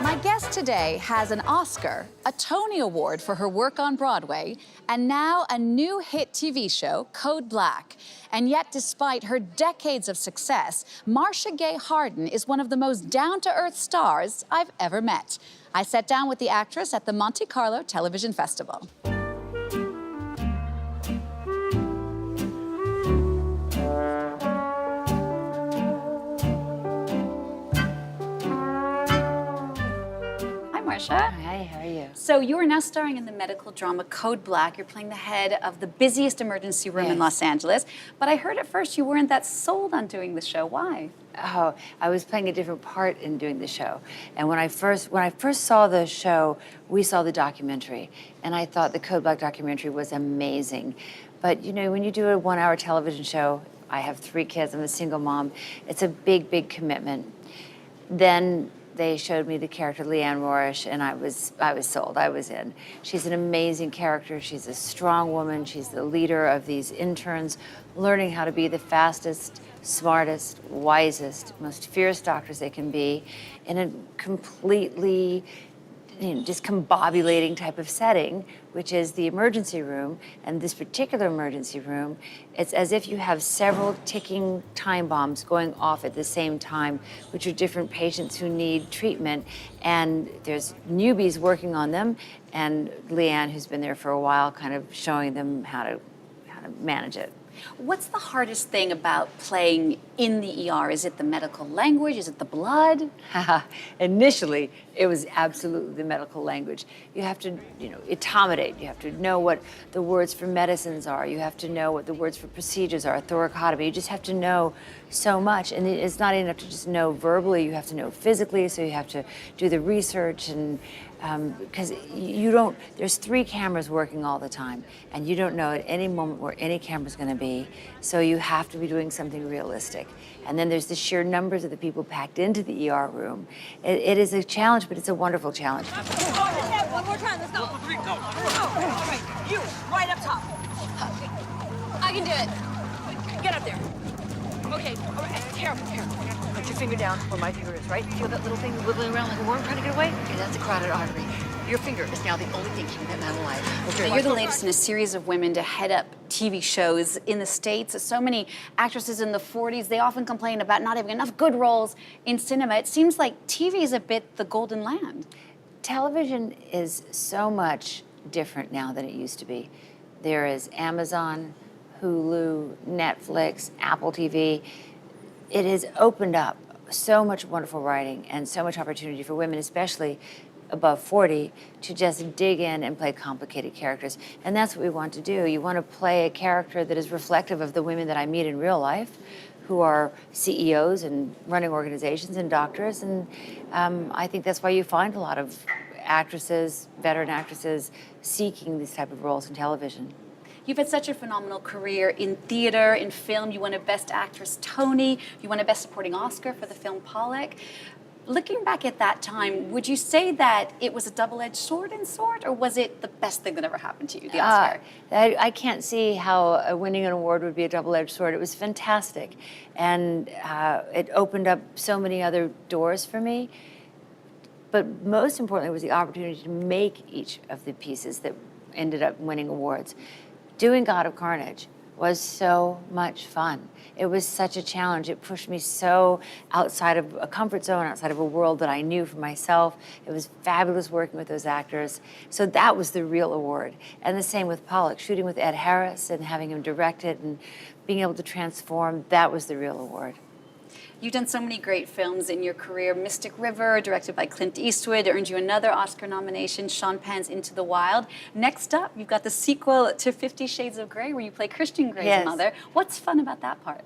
My guest today has an Oscar, a Tony Award for her work on Broadway, and now a new hit TV show, Code Black. And yet, despite her decades of success, Marcia Gay Harden is one of the most down-to-earth stars I've ever met. I sat down with the actress at the Monte Carlo Television Festival. Marcia. Hi, how are you? So you are now starring in the medical drama Code Black. You're playing the head of the busiest emergency room in Los Angeles. But I heard at first you weren't that sold on doing the show. Why? Oh, I was playing a different part in doing the show. And when I first saw the show, we saw the documentary. And I thought the Code Black documentary was amazing. But you know, when you do a 1-hour television show, I have 3 kids, I'm a single mom, it's a big, big commitment. Then they showed me the character Leanne Rorish, and I was sold. I was in. She's an amazing character. She's a strong woman. She's the leader of these interns, learning how to be the fastest, smartest, wisest, most fierce doctors they can be in a completely discombobulating type of setting, which is the emergency room. And this particular emergency room, it's as if you have several ticking time bombs going off at the same time, which are different patients who need treatment. And there's newbies working on them, and Leanne, who's been there for a while, kind of showing them how to manage it. What's the hardest thing about playing in the ER? Is it the medical language? Is it the blood? Initially, it was absolutely the medical language. You have to, accommodate. You have to know what the words for medicines are. You have to know what the words for procedures are, thoracotomy. You just have to know so much. And it's not enough to just know verbally. You have to know physically, so you have to do the research and because there's 3 cameras working all the time, and you don't know at any moment where any camera's gonna be, so you have to be doing something realistic. And then there's the sheer numbers of the people packed into the ER room. It is a challenge, but it's a wonderful challenge. One more time, let's go. Go. All right, you, right up top. I can do it. Get up there. Okay, all right, careful. Put your finger down where my finger is, right? Feel that little thing wiggling around like a worm trying to get away? Okay, that's a carotid artery. Your finger is now the only thing keeping that man alive. Okay. You're the latest in a series of women to head up TV shows in the States. So many actresses in the 40s, they often complain about not having enough good roles in cinema. It seems like TV is a bit the golden land. Television is so much different now than it used to be. There is Amazon, Hulu, Netflix, Apple TV. It has opened up so much wonderful writing and so much opportunity for women, especially above 40, to just dig in and play complicated characters. And that's what we want to do. You want to play a character that is reflective of the women that I meet in real life, who are CEOs and running organizations and doctors. And I think that's why you find a lot of actresses, veteran actresses, seeking these type of roles in television. You've had such a phenomenal career in theater, in film. You won a Best Actress Tony. You won a Best Supporting Oscar for the film Pollock. Looking back at that time, would you say that it was a double-edged sword in sort, or was it the best thing that ever happened to you, the Oscar? I can't see how winning an award would be a double-edged sword. It was fantastic. And it opened up so many other doors for me. But most importantly was the opportunity to make each of the pieces that ended up winning awards. Doing God of Carnage was so much fun. It was such a challenge. It pushed me so outside of a comfort zone, outside of a world that I knew for myself. It was fabulous working with those actors. So that was the real award. And the same with Pollock, shooting with Ed Harris and having him direct it and being able to transform, that was the real award. You've done so many great films in your career. Mystic River, directed by Clint Eastwood, earned you another Oscar nomination, Sean Penn's Into the Wild. Next up, you've got the sequel to 50 Shades of Grey, where you play Christian Grey's mother. What's fun about that part?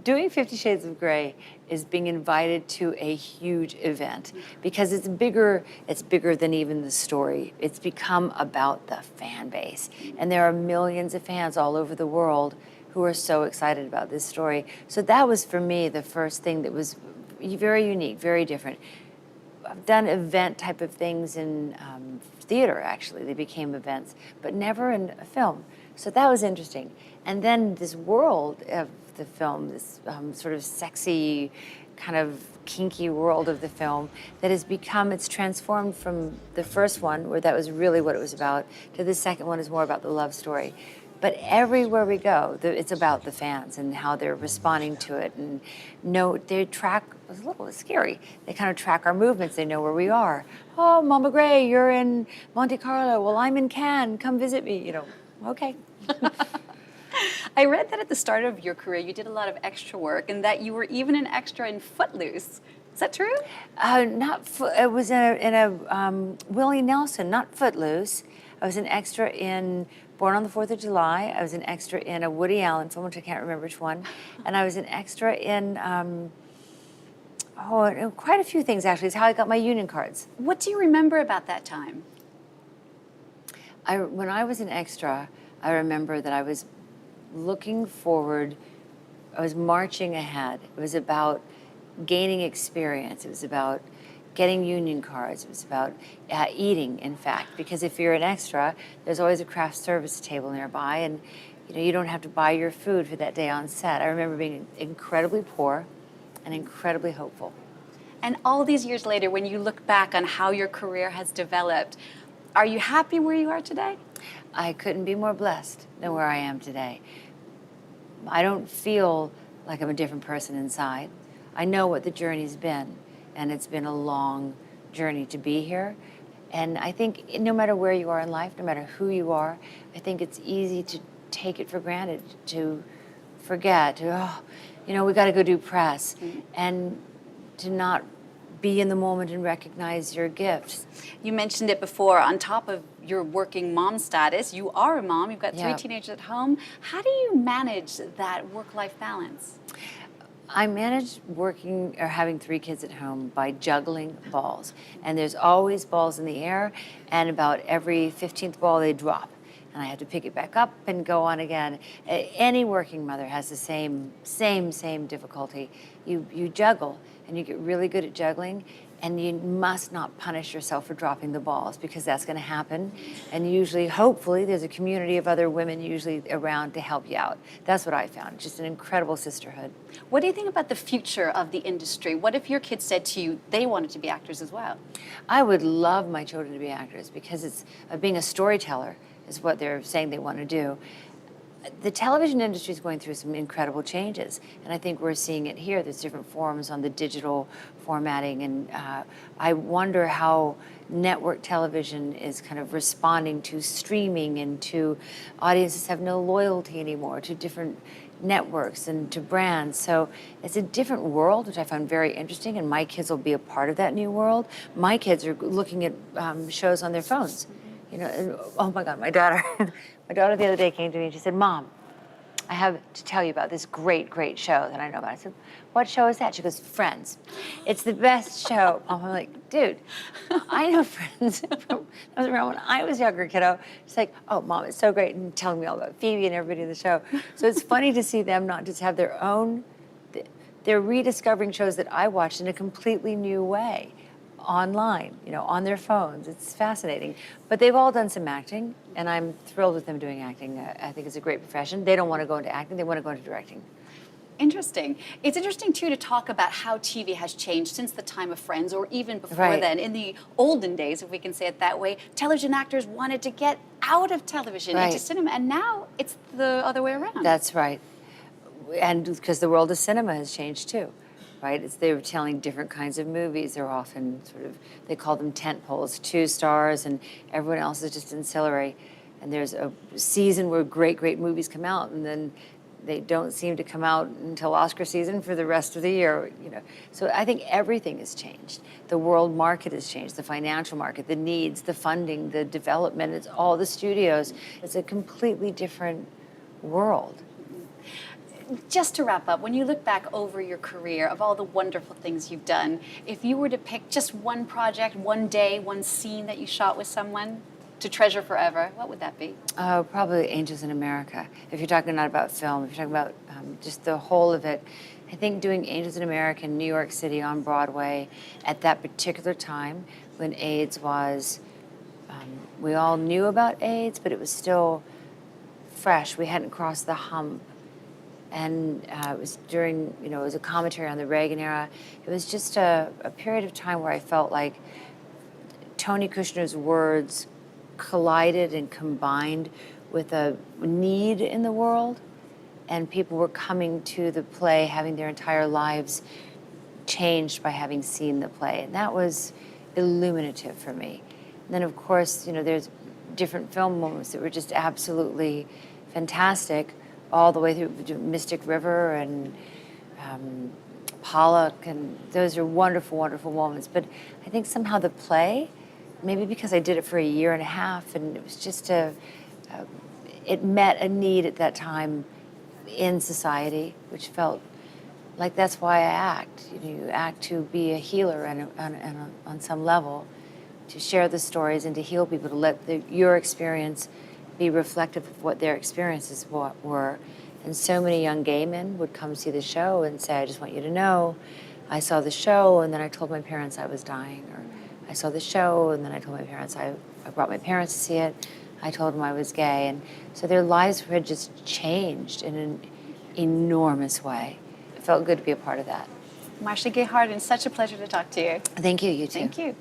Doing 50 Shades of Grey is being invited to a huge event because it's bigger than even the story. It's become about the fan base. And there are millions of fans all over the world who are so excited about this story. So that was, for me, the first thing that was very unique, very different. I've done event type of things in theater, actually. They became events, but never in a film. So that was interesting. And then this world of the film, this sort of sexy, kind of kinky world of the film that has become, it's transformed from the first one, where that was really what it was about, to the second one is more about the love story. But everywhere we go, it's about the fans and how they're responding to it. And they track, it was a little scary, they kind of track our movements, they know where we are. Oh, Mama Gray, you're in Monte Carlo, well, I'm in Cannes, come visit me, okay. I read that at the start of your career, you did a lot of extra work and that you were even an extra in Footloose. Is that true? It was in a Willie Nelson, not Footloose. I was an extra in Born on the 4th of July. I was an extra in a Woody Allen film, which I can't remember which one. And I was an extra in, quite a few things, actually. It's how I got my union cards. What do you remember about that time? When I was an extra, I remember that I was looking forward, I was marching ahead. It was about gaining experience. It was about getting union cards. It was about eating, in fact, because if you're an extra, there's always a craft service table nearby, and you don't have to buy your food for that day on set. I remember being incredibly poor and incredibly hopeful. And all these years later, when you look back on how your career has developed, are you happy where you are today? I couldn't be more blessed than where I am today. I don't feel like I'm a different person inside. I know what the journey's been, and it's been a long journey to be here. And I think no matter where you are in life, no matter who you are, I think it's easy to take it for granted, to forget, we got to go do press, and to not be in the moment and recognize your gifts. You mentioned it before, on top of your working mom status, you are a mom, you've got 3 teenagers at home. How do you manage that work-life balance? I manage working or having 3 kids at home by juggling balls. And there's always balls in the air, and about every 15th ball they drop. And I have to pick it back up and go on again. Any working mother has the same difficulty. You juggle, and you get really good at juggling, and you must not punish yourself for dropping the balls, because that's going to happen. And usually, hopefully, there's a community of other women usually around to help you out. That's what I found, just an incredible sisterhood. What do you think about the future of the industry? What if your kids said to you they wanted to be actors as well? I would love my children to be actors, because it's being a storyteller is what they're saying they want to do. The television industry is going through some incredible changes, and I think we're seeing it here. There's different forms on the digital formatting, and I wonder how network television is kind of responding to streaming and to audiences have no loyalty anymore to different networks and to brands. So it's a different world, which I find very interesting, and my kids will be a part of that new world. My kids are looking at shows on their phones. And, oh my God, my daughter the other day came to me and she said, "Mom, I have to tell you about this great show that I know about." I said, "What show is that?" She goes, "Friends. It's the best show." I'm like, dude, I know Friends. That was around when I was younger, kiddo. She's like, "Oh, Mom, it's so great," and telling me all about Phoebe and everybody in the show. So it's funny to see them not just have their own, they're rediscovering shows that I watched in a completely new way. Online, on their phones. It's fascinating. But they've all done some acting, and I'm thrilled with them doing acting. I think it's a great profession. They don't want to go into acting, they want to go into directing. Interesting. It's interesting, too, to talk about how TV has changed since the time of Friends, or even before then. In the olden days, if we can say it that way, television actors wanted to get out of television into cinema, and now it's the other way around. That's right. And because the world of cinema has changed, too. Right? They're telling different kinds of movies. They're often they call them tent poles, 2 stars, and everyone else is just ancillary. And there's a season where great movies come out, and then they don't seem to come out until Oscar season for the rest of the year. So I think everything has changed. The world market has changed, the financial market, the needs, the funding, the development, it's all the studios. It's a completely different world. Just to wrap up, when you look back over your career of all the wonderful things you've done, if you were to pick just one project, one day, one scene that you shot with someone to treasure forever, what would that be? Probably Angels in America. If you're talking not about film, if you're talking about just the whole of it, I think doing Angels in America in New York City on Broadway at that particular time when AIDS was, we all knew about AIDS, but it was still fresh. We hadn't crossed the hump. And it was during, it was a commentary on the Reagan era. It was just a period of time where I felt like Tony Kushner's words collided and combined with a need in the world, and people were coming to the play having their entire lives changed by having seen the play, and that was illuminative for me. And then, of course, there's different film moments that were just absolutely fantastic, all the way through Mystic River and Pollock, and those are wonderful, wonderful moments. But I think somehow the play, maybe because I did it for a year and a half, and it was just it met a need at that time in society, which felt like that's why I act. You act to be a healer and on some level, to share the stories and to heal people, to let your experience be reflective of what their experiences were. And so many young gay men would come see the show and say, I just want you to know, I saw the show and then I told my parents I was dying, or I saw the show and then I told my parents, I brought my parents to see it, I told them I was gay. And so their lives had just changed in an enormous way. It felt good to be a part of that. Marcia Gay Harden, such a pleasure to talk to you. Thank you, you too. Thank you.